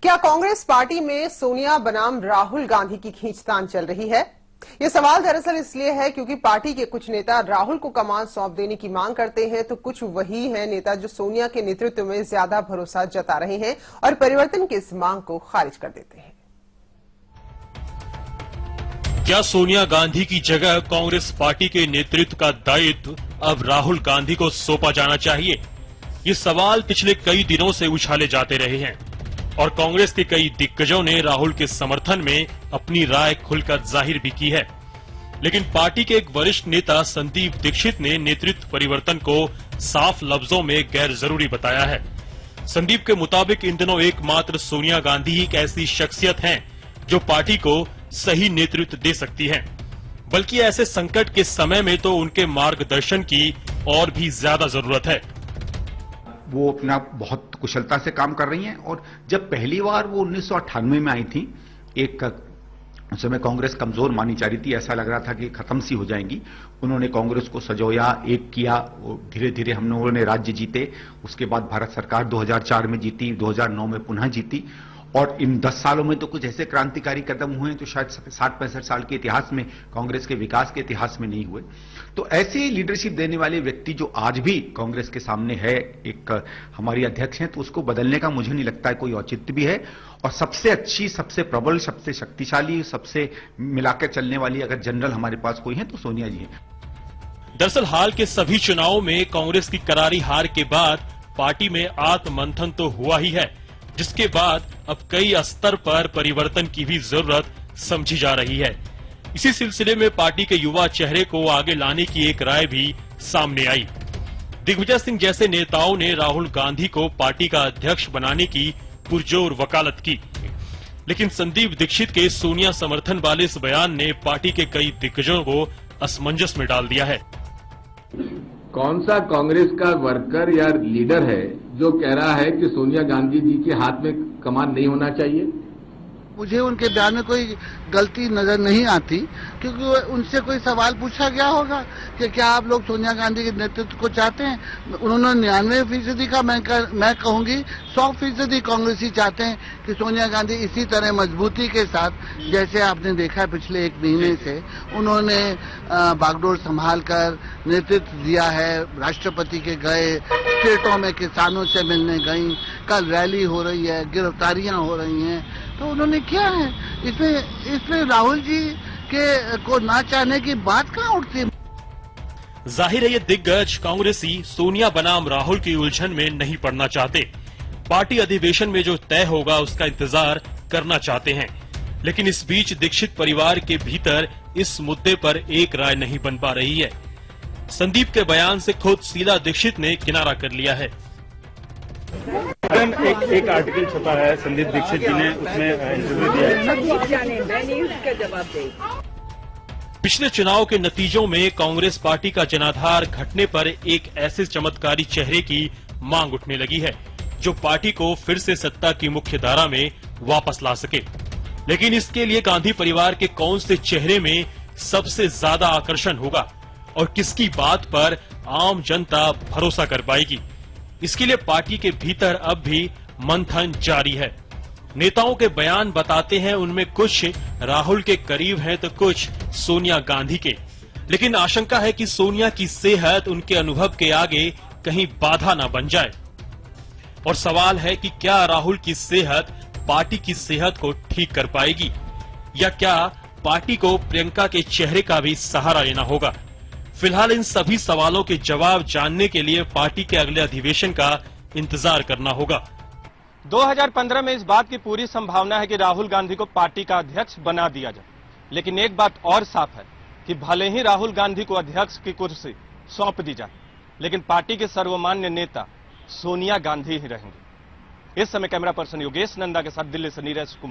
क्या कांग्रेस पार्टी में सोनिया बनाम राहुल गांधी की खींचतान चल रही है? ये सवाल दरअसल इसलिए है क्योंकि पार्टी के कुछ नेता राहुल को कमान सौंप देने की मांग करते हैं, तो कुछ वही हैं नेता जो सोनिया के नेतृत्व में ज्यादा भरोसा जता रहे हैं और परिवर्तन की इस मांग को खारिज कर देते हैं। क्या सोनिया गांधी की जगह कांग्रेस पार्टी के नेतृत्व का दायित्व अब राहुल गांधी को सौंपा जाना चाहिए? ये सवाल पिछले कई दिनों से उछाले जाते रहे हैं और कांग्रेस के कई दिग्गजों ने राहुल के समर्थन में अपनी राय खुलकर जाहिर भी की है। लेकिन पार्टी के एक वरिष्ठ नेता संदीप दीक्षित ने नेतृत्व परिवर्तन को साफ लफ्जों में गैर जरूरी बताया है। संदीप के मुताबिक इन दिनों एकमात्र सोनिया गांधी ही एक ऐसी शख्सियत हैं जो पार्टी को सही नेतृत्व दे सकती हैं, बल्कि ऐसे संकट के समय में तो उनके मार्गदर्शन की और भी ज्यादा जरूरत है। वो अपना बहुत कुशलता से काम कर रही हैं और जब पहली बार वो 1998 में आई थी, उस समय कांग्रेस कमजोर मानी जा रही थी, ऐसा लग रहा था कि खत्म सी हो जाएंगी। उन्होंने कांग्रेस को सजोया, एक किया, धीरे धीरे उन्होंने राज्य जीते। उसके बाद भारत सरकार 2004 में जीती, 2009 में पुनः जीती और इन 10 सालों में तो कुछ ऐसे क्रांतिकारी कदम हुए जो शायद 60-65 साल के इतिहास में, कांग्रेस के विकास के इतिहास में नहीं हुए। तो ऐसे लीडरशिप देने वाले व्यक्ति जो आज भी कांग्रेस के सामने है, एक हमारी अध्यक्ष हैं, तो उसको बदलने का मुझे नहीं लगता है कोई औचित्य भी है। और सबसे अच्छी, सबसे प्रबल, सबसे शक्तिशाली, सबसे मिलाकर चलने वाली अगर जनरल हमारे पास कोई है तो सोनिया जी हैं। दरअसल हाल के सभी चुनावों में कांग्रेस की करारी हार के बाद पार्टी में आत्ममंथन तो हुआ ही है, जिसके बाद अब कई स्तर पर परिवर्तन की भी जरूरत समझी जा रही है। इसी सिलसिले में पार्टी के युवा चेहरे को आगे लाने की एक राय भी सामने आई। दिग्विजय सिंह जैसे नेताओं ने राहुल गांधी को पार्टी का अध्यक्ष बनाने की पुरजोर वकालत की, लेकिन संदीप दीक्षित के सोनिया समर्थन वाले इस बयान ने पार्टी के कई दिग्गजों को असमंजस में डाल दिया है। कौन सा कांग्रेस का वर्कर या लीडर है जो कह रहा है कि सोनिया गांधी जी के हाथ में कमान नहीं होना चाहिए? मुझे उनके बयान में कोई गलती नजर नहीं आती, क्योंकि उनसे कोई सवाल पूछा गया होगा कि क्या आप लोग सोनिया गांधी के नेतृत्व को चाहते हैं। उन्होंने 99% का, मैं कहूंगी 100% कांग्रेसी चाहते हैं कि सोनिया गांधी इसी तरह मजबूती के साथ, जैसे आपने देखा पिछले 1 महीने से उन्होंने बागडोर संभाल कर नेतृत्व दिया है। राष्ट्रपति के गए, स्टेटों में किसानों से मिलने गई, कल रैली हो रही है, गिरफ्तारियां हो रही हैं, तो उन्होंने क्या है इसमें राहुल जी के को ना चाहने की बात कहाँ उठती है? जाहिर है ये दिग्गज कांग्रेसी सोनिया बनाम राहुल की उलझन में नहीं पड़ना चाहते। पार्टी अधिवेशन में जो तय होगा उसका इंतजार करना चाहते हैं, लेकिन इस बीच दीक्षित परिवार के भीतर इस मुद्दे पर एक राय नहीं बन पा रही है। संदीप के बयान से खुद शीला दीक्षित ने किनारा कर लिया है। एक आर्टिकल छपा है, संदीप दीक्षित जी ने उसमें इंटरव्यू दिया है। पिछले चुनाव के नतीजों में कांग्रेस पार्टी का जनाधार घटने पर एक ऐसे चमत्कारी चेहरे की मांग उठने लगी है जो पार्टी को फिर से सत्ता की मुख्य धारा में वापस ला सके। लेकिन इसके लिए गांधी परिवार के कौन से चेहरे में सबसे ज्यादा आकर्षण होगा और किसकी बात पर आम जनता भरोसा कर पाएगी, इसके लिए पार्टी के भीतर अब भी मंथन जारी है। नेताओं के बयान बताते हैं उनमें कुछ राहुल के करीब हैं तो कुछ सोनिया गांधी के, लेकिन आशंका है कि सोनिया की सेहत उनके अनुभव के आगे कहीं बाधा न बन जाए। और सवाल है कि क्या राहुल की सेहत पार्टी की सेहत को ठीक कर पाएगी, या क्या पार्टी को प्रियंका के चेहरे का भी सहारा लेना होगा। फिलहाल इन सभी सवालों के जवाब जानने के लिए पार्टी के अगले अधिवेशन का इंतजार करना होगा। 2015 में इस बात की पूरी संभावना है कि राहुल गांधी को पार्टी का अध्यक्ष बना दिया जाए, लेकिन एक बात और साफ है कि भले ही राहुल गांधी को अध्यक्ष की कुर्सी सौंप दी जाए, लेकिन पार्टी के सर्वमान्य नेता सोनिया गांधी ही रहेंगे। इस समय कैमरा पर्सन योगेश नंदा के साथ दिल्ली से नीरज कुमार।